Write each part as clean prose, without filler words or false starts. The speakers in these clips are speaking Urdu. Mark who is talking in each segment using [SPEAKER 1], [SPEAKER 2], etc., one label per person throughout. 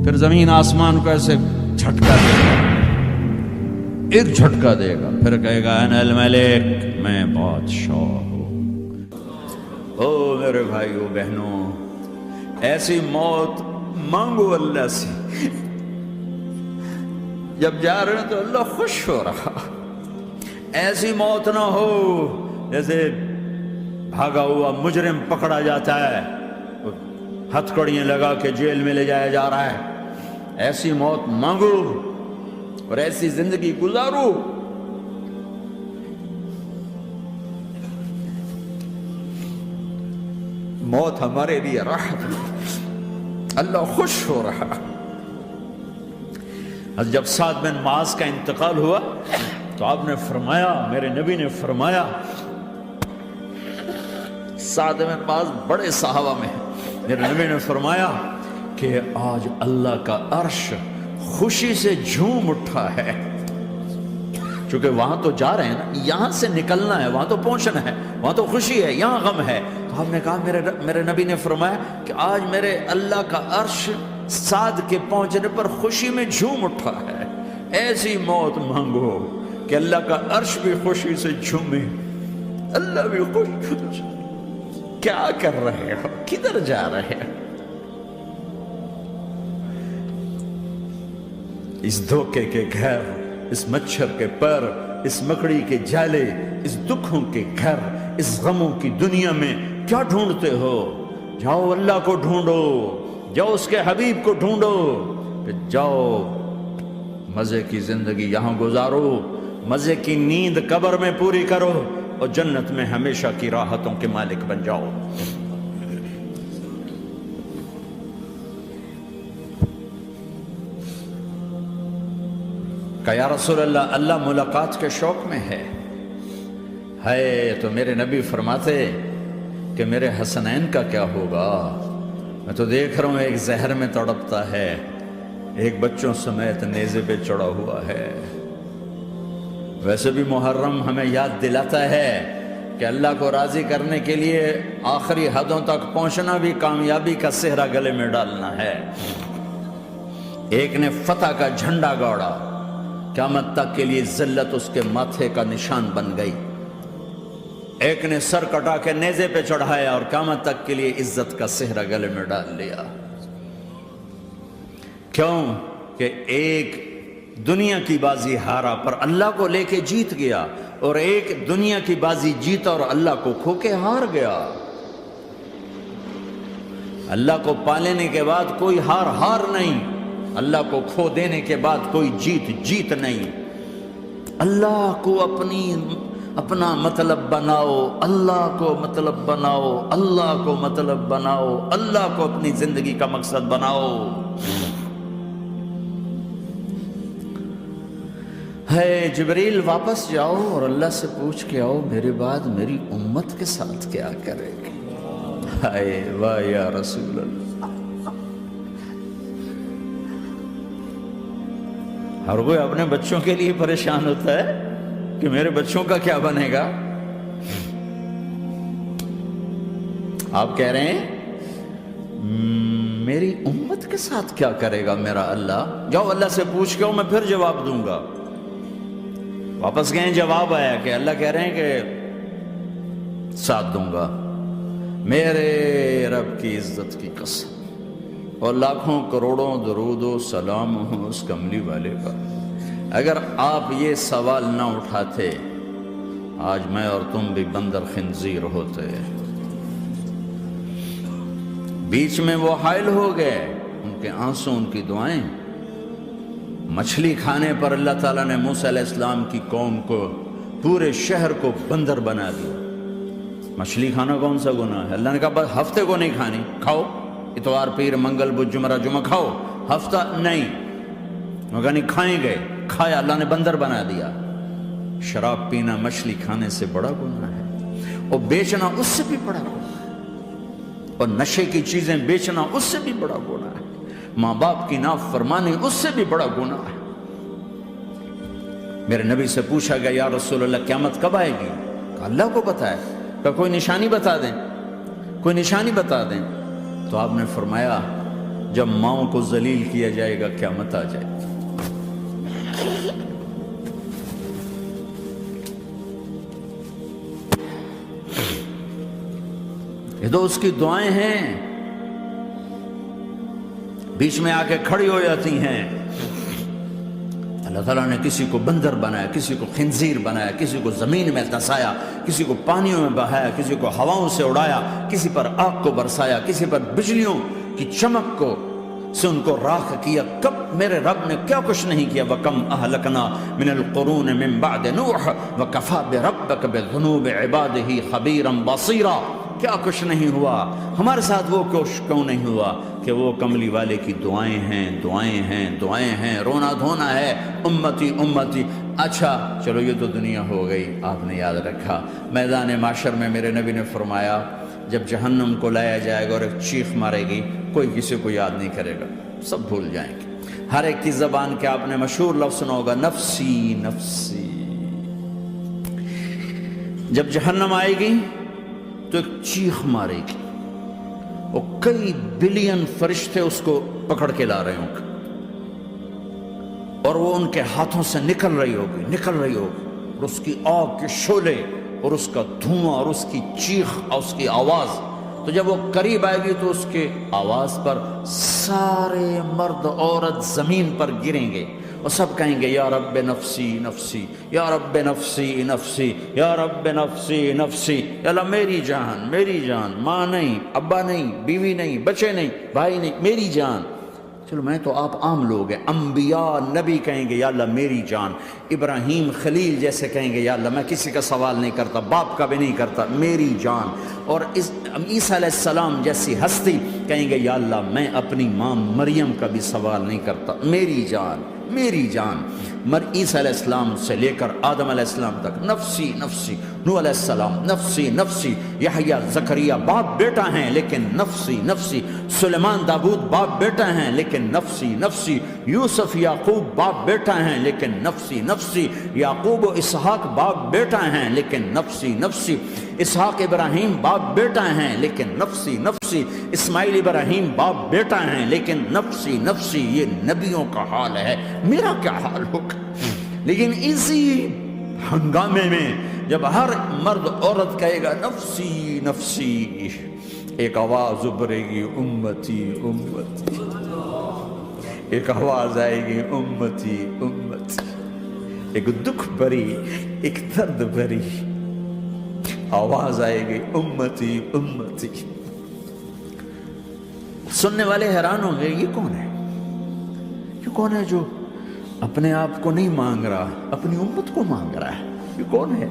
[SPEAKER 1] پھر زمین آسمان کو ایسے جھٹکا دے گا، ایک جھٹکا دے گا، پھر کہے گا انا الملک، میں بادشاہ ہوں۔ او میرے بھائیو بہنوں، ایسی موت مانگو اللہ سے، جب جا رہے ہیں تو اللہ خوش ہو رہا۔ ایسی موت نہ ہو جیسے بھاگا ہوا مجرم پکڑا جاتا ہے، ہتھکڑیاں لگا کے جیل میں لے جایا جا رہا ہے۔ ایسی موت مانگو اور ایسی زندگی گزارو۔ موت ہمارے لیے راحت ہے، اللہ خوش ہو رہا۔ جب سعد بن معاذ کا انتقال ہوا تو آپ نے فرمایا، میرے نبی نے فرمایا، سعد بن معاذ بڑے صحابہ میں ہیں، میرے نبی نے فرمایا کہ آج اللہ کا عرش خوشی سے جھوم اٹھا ہے، چونکہ وہاں تو جا رہے ہیں نا، یہاں سے نکلنا ہے، وہاں تو پہنچنا ہے، وہاں تو خوشی ہے، یہاں غم ہے۔ تو آپ نے کہا، میرے نبی نے فرمایا کہ آج میرے اللہ کا عرش سعد کے پہنچنے پر خوشی میں جھوم اٹھا ہے۔ ایسی موت مانگو کہ اللہ کا عرش بھی خوشی سے جھومے، اللہ بھی خوش۔ کیا کر رہے ہو؟ کدھر جا رہے ہو؟ اس دھوکے کے گھر، اس مچھر کے پر، اس مکڑی کے جالے، اس دکھوں کے گھر، اس غموں کی دنیا میں کیا ڈھونڈتے ہو؟ جاؤ اللہ کو ڈھونڈو، جاؤ اس کے حبیب کو ڈھونڈو، پھر جاؤ مزے کی زندگی یہاں گزارو، مزے کی نیند قبر میں پوری کرو، اور جنت میں ہمیشہ کی راحتوں کے مالک بن جاؤ۔ کہ یا رسول اللہ، اللہ ملاقات کے شوق میں ہے۔ تو میرے نبی فرماتے کہ میرے حسنین کا کیا ہوگا؟ میں تو دیکھ رہا ہوں ایک زہر میں تڑپتا ہے، ایک بچوں سمیت نیزے پہ چڑھا ہوا ہے۔ ویسے بھی محرم ہمیں یاد دلاتا ہے کہ اللہ کو راضی کرنے کے لیے آخری حدوں تک پہنچنا بھی کامیابی کا صحرا گلے میں ڈالنا ہے۔ ایک نے فتح کا جھنڈا گاڑا، قیامت تک کے لیے ذلت اس کے ماتھے کا نشان بن گئی۔ ایک نے سر کٹا کے نیزے پہ چڑھایا اور قیامت تک کے لیے عزت کا صحرا گلے میں ڈال لیا۔ کیوں کہ ایک دنیا کی بازی ہارا پر اللہ کو لے کے جیت گیا، اور ایک دنیا کی بازی جیتا اور اللہ کو کھو کے ہار گیا۔ اللہ کو پا لینے کے بعد کوئی ہار نہیں، اللہ کو کھو دینے کے بعد کوئی جیت نہیں۔ اللہ کو اپنا مطلب بناؤ، اللہ کو مطلب بناؤ، اللہ کو مطلب بناؤ، اللہ کو اپنی زندگی کا مقصد بناؤ۔ جبریل واپس جاؤ اور اللہ سے پوچھ کے آؤ، میرے بعد میری امت کے ساتھ کیا کرے گی؟ واہ یا رسول اللہ۔ ہر کوئی اپنے بچوں کے لیے پریشان ہوتا ہے کہ میرے بچوں کا کیا بنے گا۔ آپ کہہ رہے ہیں میری امت کے ساتھ کیا کرے گا میرا اللہ؟ جاؤ اللہ سے پوچھ کے میں پھر جواب دوں گا۔ واپس گئے، جواب آیا کہ اللہ کہہ رہے ہیں کہ ساتھ دوں گا، میرے رب کی عزت کی قسم، اور لاکھوں کروڑوں درود و سلام ہوں اس کملی والے پر۔ اگر آپ یہ سوال نہ اٹھاتے، آج میں اور تم بھی بندر خنزیر ہوتے۔ بیچ میں وہ حائل ہو گئے، ان کے آنسو، ان کی دعائیں۔ مچھلی کھانے پر اللہ تعالیٰ نے موسیٰ علیہ السلام کی قوم کو، پورے شہر کو بندر بنا دیا۔ مچھلی کھانا کون سا گناہ ہے؟ اللہ نے کہا بس ہفتے کو نہیں کھانی، کھاؤ، اتوار پیر منگل بدھ جمعہ جمعہ کھاؤ، ہفتہ نہیں۔ مگر نہیں کھائیں گے، کھایا، اللہ نے بندر بنا دیا۔ شراب پینا مچھلی کھانے سے بڑا گناہ ہے، اور بیچنا اس سے بھی بڑا گناہ ہے، اور نشے کی چیزیں بیچنا اس سے بھی بڑا گناہ ہے، ماں باپ کی نافرمانی اس سے بھی بڑا گناہ ہے۔ میرے نبی سے پوچھا گیا یا رسول اللہ قیامت کب آئے گی؟ کہا اللہ کو پتہ ہے۔ کہا کوئی نشانی بتا دیں، کوئی نشانی بتا دیں۔ تو آپ نے فرمایا جب ماؤں کو ذلیل کیا جائے گا قیامت آ جائے گی۔ یہ تو اس کی دعائیں ہیں، بیچ میں آ کے کھڑی ہو جاتی ہیں۔ اللہ تعالیٰ نے کسی کو بندر بنایا، کسی کو خنزیر بنایا، کسی کو زمین میں دھسایا، کسی کو پانیوں میں بہایا، کسی کو ہواؤں سے اڑایا، کسی پر آگ کو برسایا، کسی پر بجلیوں کی چمک کو سے ان کو راکھ کیا۔ کب میرے رب نے کیا کچھ نہیں کیا۔ وَكَمْ أَهْلَكْنَا مِنَ الْقُرُونِ مِن بَعْدِ نُوحٍ وَكَفَىٰ بِرَبِّكَ بِذُنُوبِ عِبَادِهِ خَبِيرًا بَصِيرًا۔ کیا کچھ نہیں ہوا ہمارے ساتھ، وہ کچھ کیوں نہیں ہوا کہ وہ کملی والے کی دعائیں ہیں، دعائیں ہیں، دعائیں ہیں، رونا دھونا ہے، امتی امتی۔ اچھا چلو یہ تو دنیا ہو گئی، آپ نے یاد رکھا میدان معاشر میں میرے نبی نے فرمایا جب جہنم کو لایا جائے گا اور ایک چیخ مارے گی، کوئی کسی کو یاد نہیں کرے گا، سب بھول جائیں گے۔ ہر ایک کی زبان کے آپ نے مشہور لفظ سنا ہوگا، نفسی نفسی۔ جب جہنم آئے گی تو ایک چیخ مارے گی، اور کئی بلین فرشتے اس کو پکڑ کے لا رہے ہوں گے، اور وہ ان کے ہاتھوں سے نکل رہی ہوگی، اور اس کی آگ کے شعلے اور اس کا دھواں اور اس کی چیخ اور اس کی آواز۔ تو جب وہ قریب آئے گی تو اس کے آواز پر سارے مرد عورت زمین پر گریں گے اور سب کہیں گے یا رب نفسی نفسی، یا رب نفسی نفسی، یا رب نفسی نفسی۔ یا اللہ میری جان، میری جان، ماں نہیں، ابا نہیں، بیوی نہیں، بچے نہیں، بھائی نہیں، میری جان۔ چلو میں تو آپ عام لوگ ہیں، انبیاء نبی کہیں گے یا اللہ میری جان، ابراہیم خلیل جیسے کہیں گے یا اللہ میں کسی کا سوال نہیں کرتا، باپ کا بھی نہیں کرتا، میری جان۔ اور عیسیٰ علیہ السلام جیسی ہستی کہیں گے یا اللہ میں اپنی ماں مریم کا بھی سوال نہیں کرتا، میری جان، میری جان۔ عیسیٰ علیہ السلام سے لے کر آدم علیہ السلام تک نفسی نفسی، نوح علیہ السلام نفسی نفسی، یحییٰ زکریا باپ بیٹا ہیں لیکن نفسی نفسی، سلیمان داؤد باپ بیٹا ہیں لیکن نفسی نفسی، یوسف یعقوب باپ بیٹا ہیں لیکن نفسی نفسی، یعقوب و اسحاق باپ بیٹا ہیں لیکن نفسی نفسی، اسحاق ابراہیم باپ بیٹا ہیں لیکن نفسی نفسی، اسماعیل ابراہیم باپ بیٹا ہیں لیکن نفسی نفسی۔ یہ نبیوں کا حال ہے، میرا کیا حال ہوگا؟ لیکن اسی ہنگامے میں جب ہر مرد عورت کہے گا نفسی نفسی، ایک آواز ابھرے گی امتی امتی، ایک آواز آئے گی امتی امتی، ایک دکھ بھری، ایک درد بھری آواز آئے گی امتی امتی۔ سننے والے حیران ہوں گے یہ کون ہے، یہ کون ہے جو اپنے آپ کو نہیں مانگ رہا، اپنی امت کو مانگ رہا ہے، یہ کون ہے؟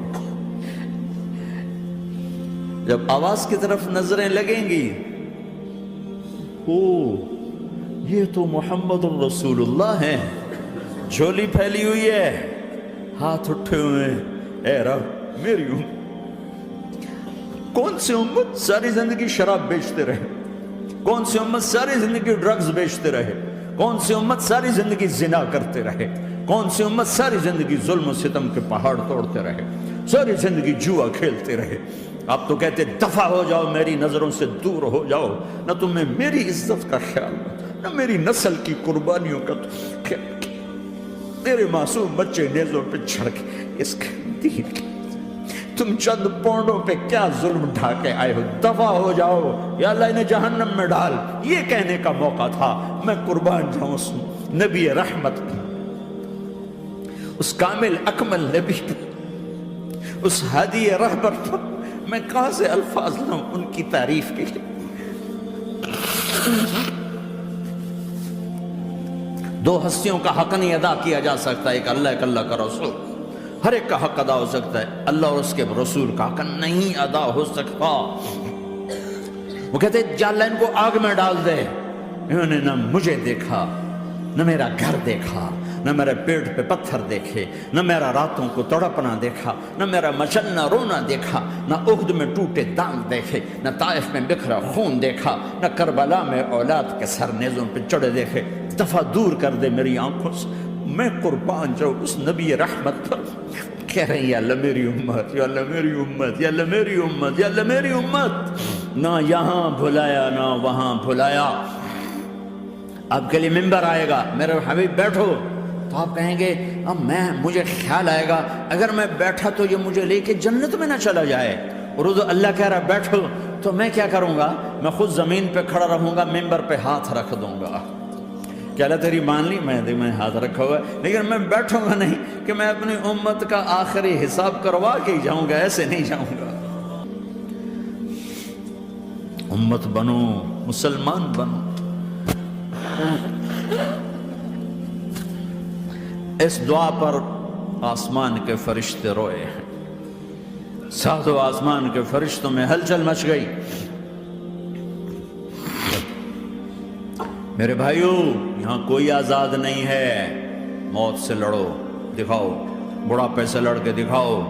[SPEAKER 1] جب آواز کی طرف نظریں لگیں گی، او یہ تو محمد الرسول اللہ ہے، جھولی پھیلی ہوئی ہے، ہاتھ اٹھے ہوئے ہیں، اے رب میری امت۔ کون سی امت ساری زندگی شراب بیچتے رہے، کون سی امت ساری زندگی ڈرگز بیچتے رہے، کون سی امت ساری زندگی زنا کرتے رہے، کون سی امت ساری زندگی ظلم و ستم کے پہاڑ توڑتے رہے، ساری زندگی جوا کھیلتے رہے۔ آپ تو کہتے دفع ہو جاؤ، میری نظروں سے دور ہو جاؤ، نہ تمہیں میری عزت کا خیال، نہ میری نسل کی قربانیوں کا خیال، میرے معصوم بچے نیزوں پہ چڑھ کے اس کے دین کے تم چند پونڈوں پہ کیا ظلم ڈھا کے آئے ہو، دفع ہو جاؤ، یا اللہ انہیں جہنم میں ڈال۔ یہ کہنے کا موقع تھا، میں قربان جاؤں اس نبی رحمت پر، اس کامل اکمل نبی پر، اس ہادی رہبر پر۔ میں کہاں سے الفاظ لاؤں ان کی تعریف کے لیے؟ دو ہستیوں کا حق نہیں ادا کیا جا سکتا، ایک اللہ، ایک اللہ کا رسول۔ ہر ایک کا حق ادا ہو سکتا ہے، اللہ اور اس کے رسول کا حق نہیں ادا ہو سکتا۔ وہ کہتے جا اللہ ان کو آگ میں ڈال دے، انہوں نے نہ مجھے دیکھا، نہ میرا گھر دیکھا، نہ میرے پیٹ پہ پتھر دیکھے، نہ میرا راتوں کو تڑپنا دیکھا، نہ میرا مچلنا رونا دیکھا، نہ احد میں ٹوٹے دانت دیکھے، نہ طائف میں بکھرا خون دیکھا، نہ کربلا میں اولاد کے سر نیزوں پہ چڑھے دیکھے۔ دفعہ دور کر دے میری آنکھوں سے، میں قربان جاؤں اس نبی رحمت پر۔ کہہ رہے ہیں یا اللہ میری امت، یا اللہ میری امت، یا اللہ میری امت، یا اللہ میری امت۔ نہ یہاں بھلایا نہ وہاں بھلایا، آپ کے لیے ممبر آئے گا، میرے حبیب بیٹھو، تو آپ کہیں گے اب مجھے خیال آئے گا اگر میں بیٹھا تو یہ مجھے لے کے جنت میں نہ چلا جائے، اور اللہ کہہ رہا بیٹھو، تو میں کیا کروں گا؟ میں خود زمین پہ کھڑا رہوں گا، ممبر پہ ہاتھ رکھ دوں گا، کہ اللہ تیری مان لی، میں ہاتھ رکھا ہوا ہے، لیکن میں بیٹھوں گا نہیں کہ میں اپنی امت کا آخری حساب کروا کے ہی جاؤں گا، ایسے نہیں جاؤں گا۔ امت بنو، مسلمان بنو۔ اس دعا پر آسمان کے فرشتے روئے ہیں، ساتوں آسمان کے فرشتوں میں ہلچل مچ گئی۔ میرے بھائیو، یہاں کوئی آزاد نہیں ہے، موت سے لڑو، دکھاؤ، بڑھاپے سے لڑ کے دکھاؤ،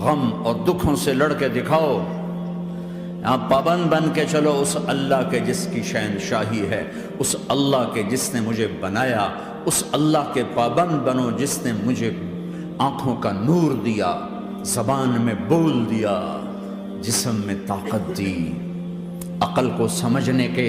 [SPEAKER 1] غم اور دکھوں سے لڑ کے دکھاؤ، یہاں پابند بن کے چلو اس اللہ کے جس کی شہنشاہی ہے، اس اللہ کے جس نے مجھے بنایا، اس اللہ کے پابند بنو جس نے مجھے آنکھوں کا نور دیا، زبان میں بول دیا، جسم میں طاقت دی، عقل کو سمجھنے کے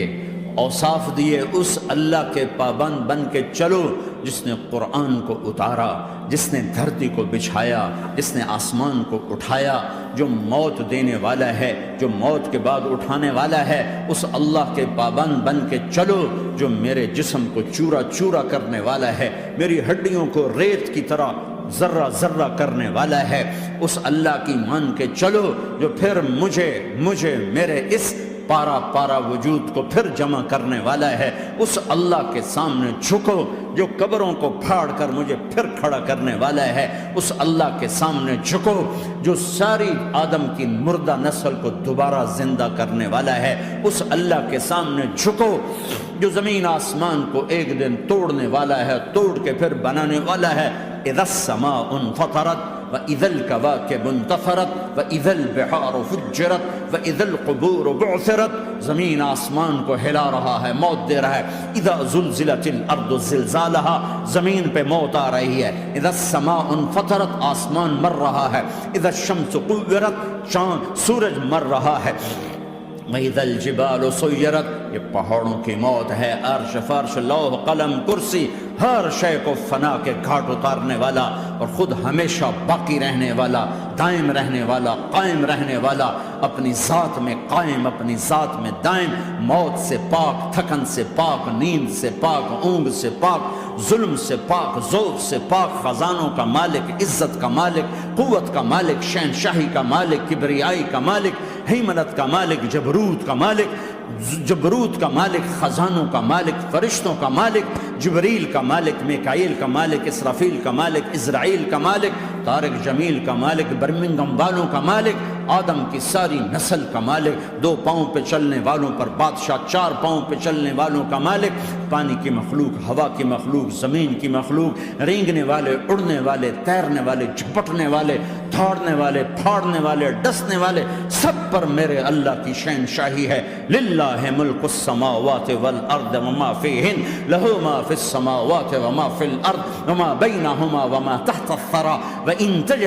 [SPEAKER 1] اوصاف دیے، اس اللہ کے پابند بن کے چلو جس نے قرآن کو اتارا، جس نے دھرتی کو بچھایا، جس نے آسمان کو اٹھایا، جو موت دینے والا ہے، جو موت کے بعد اٹھانے والا ہے، اس اللہ کے پابند بن کے چلو جو میرے جسم کو چورا چورا کرنے والا ہے، میری ہڈیوں کو ریت کی طرح ذرہ ذرہ کرنے والا ہے، اس اللہ کی مان کے چلو جو پھر مجھے میرے اس پارا پارا وجود کو پھر جمع کرنے والا ہے، اس اللہ کے سامنے جھکو جو قبروں کو پھاڑ کر مجھے پھر کھڑا کرنے والا ہے، اس اللہ کے سامنے جھکو جو ساری آدم کی مردہ نسل کو دوبارہ زندہ کرنے والا ہے، اس اللہ کے سامنے جھکو جو زمین آسمان کو ایک دن توڑنے والا ہے، توڑ کے پھر بنانے والا ہے۔ اذا السماء انفطرت وَإِذَا الْكَوَاكِبُ انتَثَرَتْ وَإِذَا الْبِحَارُ فُجِّرَتْ وَإِذَا الْقُبُورُ بُعْثِرَتْ، زمین آسمان کو ہلا رہا ہے، موت دے رہا ہے۔ اِذَا زُلْزِلَتِ الْأَرْضُ زِلْزَالَهَا، زمین پہ موت آ رہی ہے۔ اِذَا السَّمَاءُ انفطرت، آسمان مر رہا ہے۔ اِذَا الشَّمْسُ كُوِّرَتْ، سورج مر رہا ہے۔ وَإِذَا الْجِبَالُ سُيِّرَتْ، یہ پہاڑوں کی موت ہے۔ عرش فرش لوح قلم کرسی، ہر شے کو فنا کے گھاٹ اتارنے والا اور خود ہمیشہ باقی رہنے والا، دائم رہنے والا، قائم رہنے والا، اپنی ذات میں قائم، اپنی ذات میں دائم، موت سے پاک، تھکن سے پاک، نیند سے پاک، اونگ سے پاک، ظلم سے پاک، ذوق سے پاک، خزانوں کا مالک، عزت کا مالک، قوت کا مالک، شہنشاہی کا مالک، کبریائی کا مالک، ہیمنت کا مالک، جبروت کا مالک، خزانوں کا مالک، فرشتوں کا مالک، جبریل کا مالک، میکائیل کا مالک، اسرافیل کا مالک، اسرائیل کا مالک، طارق جمیل کا مالک، برمنگم والوں کا مالک، آدم کی ساری نسل کا مالک، 2 پاؤں پہ چلنے والوں پر بادشاہ، 4 پاؤں پہ چلنے والوں کا مالک، پانی کی مخلوق، ہوا کی مخلوق، زمین کی مخلوق، رینگنے والے، اڑنے والے، تیرنے والے، جھپٹنے والے، دھاڑنے والے، پھاڑنے والے، ڈسنے والے، سب پر میرے اللہ کی شہنشاہی ہے۔ للہ ملک السماوات والارض وما فیہن، لہو ما فی السماوات وما فی الارض وما بینہما وما تحت الثری وان